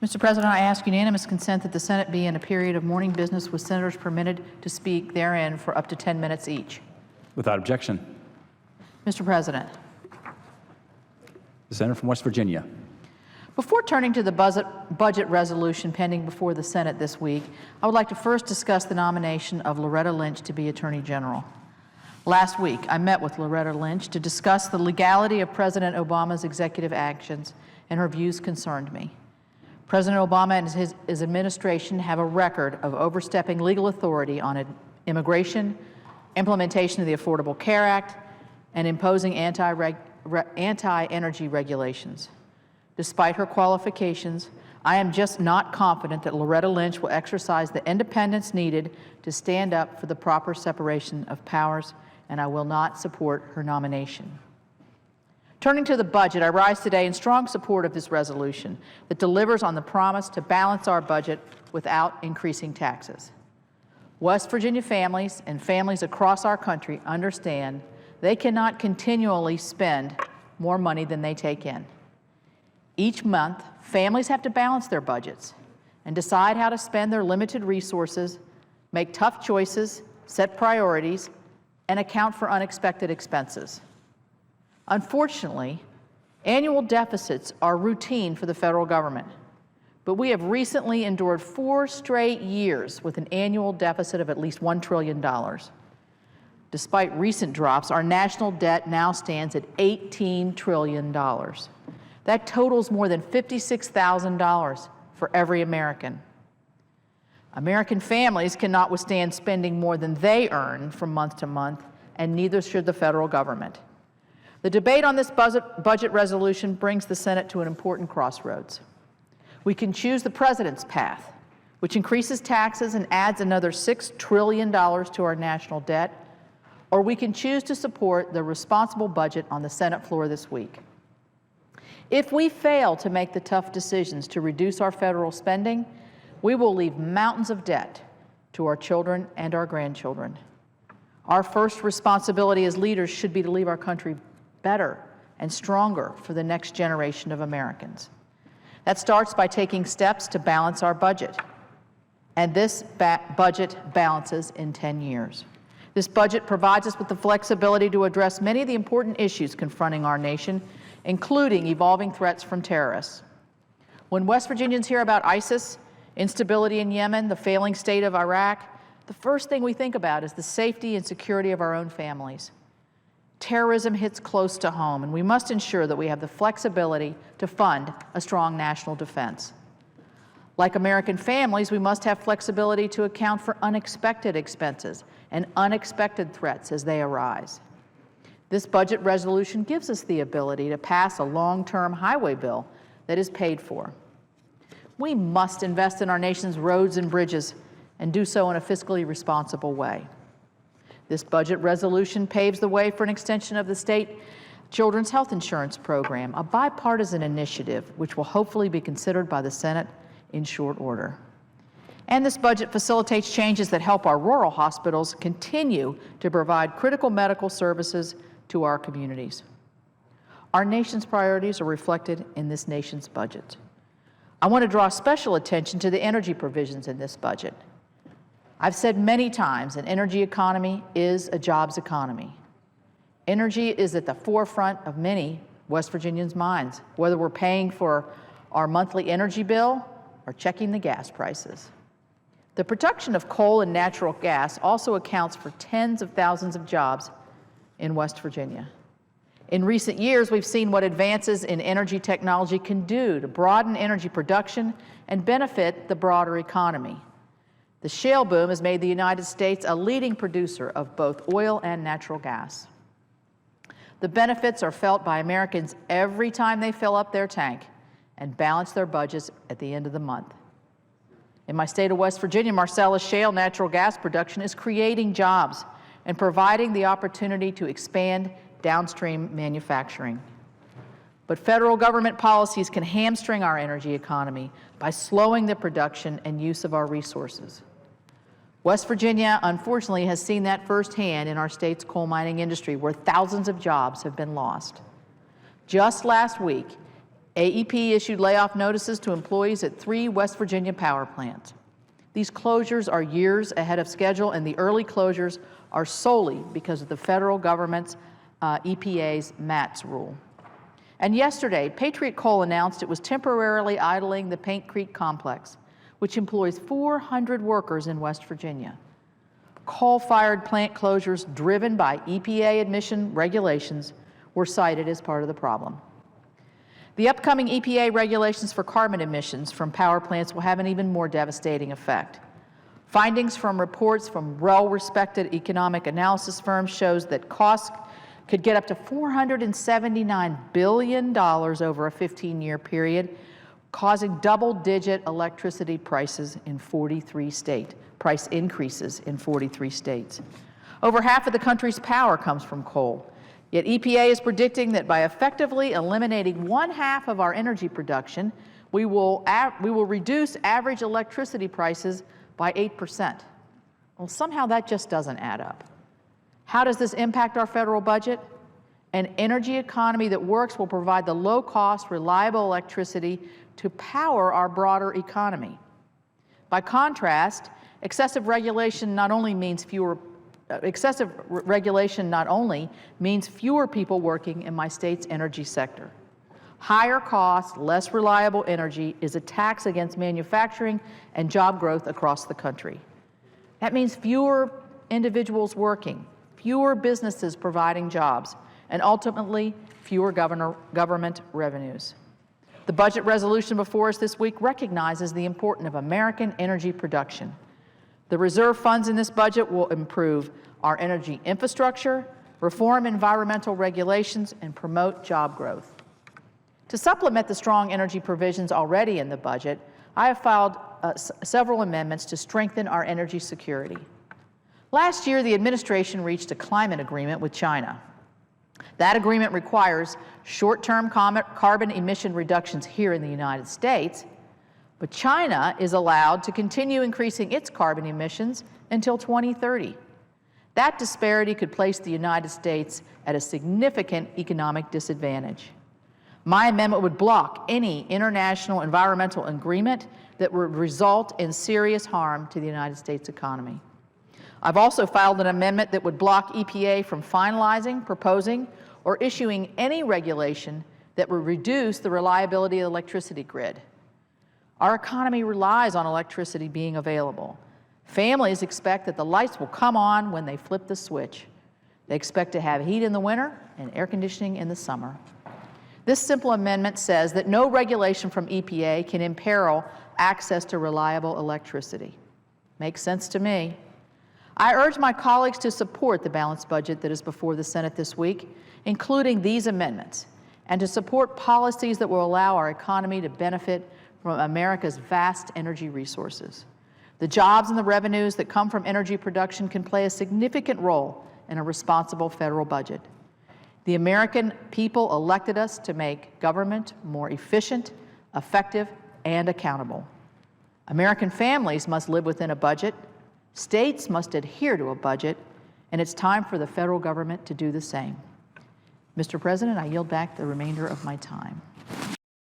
Mr. President, I ask unanimous consent that the Senate be in a period of morning business with senators permitted to speak therein for up to 10 minutes each. Without objection. Mr. President. The senator from West Virginia. Before turning to the budget resolution pending before the Senate this week, I would like to first discuss the nomination of Loretta Lynch to be Attorney General. Last week, I met with Loretta Lynch to discuss the legality of President Obama's executive actions, and her views concerned me. President Obama and his administration have a record of overstepping legal authority on immigration, implementation of the Affordable Care Act, and imposing anti-energy regulations. Despite her qualifications, I am just not confident that Loretta Lynch will exercise the independence needed to stand up for the proper separation of powers, and I will not support her nomination. Turning to the budget, I rise today in strong support of this resolution that delivers on the promise to balance our budget without increasing taxes. West Virginia families and families across our country understand they cannot continually spend more money than they take in. Each month, families have to balance their budgets and decide how to spend their limited resources, make tough choices, set priorities, and account for unexpected expenses. Unfortunately, annual deficits are routine for the federal government, but we have recently endured 4 straight years with an annual deficit of at least $1 trillion. Despite recent drops, our national debt now stands at $18 trillion. That totals more than $56,000 for every American. American families cannot withstand spending more than they earn from month to month, and neither should the federal government. The debate on this budget resolution brings the Senate to an important crossroads. We can choose the president's path, which increases taxes and adds another $6 trillion to our national debt, or we can choose to support the responsible budget on the Senate floor this week. If we fail to make the tough decisions to reduce our federal spending, we will leave mountains of debt to our children and our grandchildren. Our first responsibility as leaders should be to leave our country better and stronger for the next generation of Americans. That starts by taking steps to balance our budget. And this budget balances in 10 years. This budget provides us with the flexibility to address many of the important issues confronting our nation, including evolving threats from terrorists. When West Virginians hear about ISIS, instability in Yemen, the failing state of Iraq, the first thing we think about is the safety and security of our own families. Terrorism hits close to home, and we must ensure that we have the flexibility to fund a strong national defense. Like American families, we must have flexibility to account for unexpected expenses and unexpected threats as they arise. This budget resolution gives us the ability to pass a long-term highway bill that is paid for. We must invest in our nation's roads and bridges and do so in a fiscally responsible way. This budget resolution paves the way for an extension of the state children's health insurance program, a bipartisan initiative which will hopefully be considered by the Senate in short order. And this budget facilitates changes that help our rural hospitals continue to provide critical medical services to our communities. Our nation's priorities are reflected in this nation's budget. I want to draw special attention to the energy provisions in this budget. I've said many times an energy economy is a jobs economy. Energy is at the forefront of many West Virginians' minds, whether we're paying for our monthly energy bill or checking the gas prices. The production of coal and natural gas also accounts for tens of thousands of jobs in West Virginia. In recent years, we've seen what advances in energy technology can do to broaden energy production and benefit the broader economy. The shale boom has made the United States a leading producer of both oil and natural gas. The benefits are felt by Americans every time they fill up their tank and balance their budgets at the end of the month. In my state of West Virginia, Marcellus Shale natural gas production is creating jobs and providing the opportunity to expand downstream manufacturing. But federal government policies can hamstring our energy economy by slowing the production and use of our resources. West Virginia, unfortunately, has seen that firsthand in our state's coal mining industry, where thousands of jobs have been lost. Just last week, AEP issued layoff notices to employees at 3 West Virginia power plants. These closures are years ahead of schedule, and the early closures are solely because of the federal government's EPA's MATS rule. And yesterday, Patriot Coal announced it was temporarily idling the Paint Creek complex, which employs 400 workers in West Virginia. Coal-fired plant closures driven by EPA emission regulations were cited as part of the problem. The upcoming EPA regulations for carbon emissions from power plants will have an even more devastating effect. Findings from reports from well-respected economic analysis firms shows that costs could get up to $479 billion over a 15-year period, causing double-digit electricity prices in 43 states, price increases in 43 states. Over half of the country's power comes from coal. Yet EPA is predicting that by effectively eliminating 1/2 of our energy production, we will reduce average electricity prices by 8%. Well, somehow that just doesn't add up. How does this impact our federal budget? An energy economy that works will provide the low-cost, reliable electricity to power our broader economy. By contrast, excessive regulation not only means fewer people working in my state's energy sector. Higher cost, less reliable energy is a tax against manufacturing and job growth across the country. That means fewer individuals working, fewer businesses providing jobs, and ultimately fewer government revenues. The budget resolution before us this week recognizes the importance of American energy production. The reserve funds in this budget will improve our energy infrastructure, reform environmental regulations, and promote job growth. To supplement the strong energy provisions already in the budget, I have filed several amendments to strengthen our energy security. Last year, the administration reached a climate agreement with China. That agreement requires short-term carbon emission reductions here in the United States, but China is allowed to continue increasing its carbon emissions until 2030. That disparity could place the United States at a significant economic disadvantage. My amendment would block any international environmental agreement that would result in serious harm to the United States economy. I've also filed an amendment that would block EPA from finalizing, proposing, or issuing any regulation that would reduce the reliability of the electricity grid. Our economy relies on electricity being available. Families expect that the lights will come on when they flip the switch. They expect to have heat in the winter and air conditioning in the summer. This simple amendment says that no regulation from EPA can imperil access to reliable electricity. Makes sense to me. I urge my colleagues to support the balanced budget that is before the Senate this week, including these amendments, and to support policies that will allow our economy to benefit from America's vast energy resources. The jobs and the revenues that come from energy production can play a significant role in a responsible federal budget. The American people elected us to make government more efficient, effective, and accountable. American families must live within a budget, states must adhere to a budget, and it's time for the federal government to do the same. Mr. President, I yield back the remainder of my time.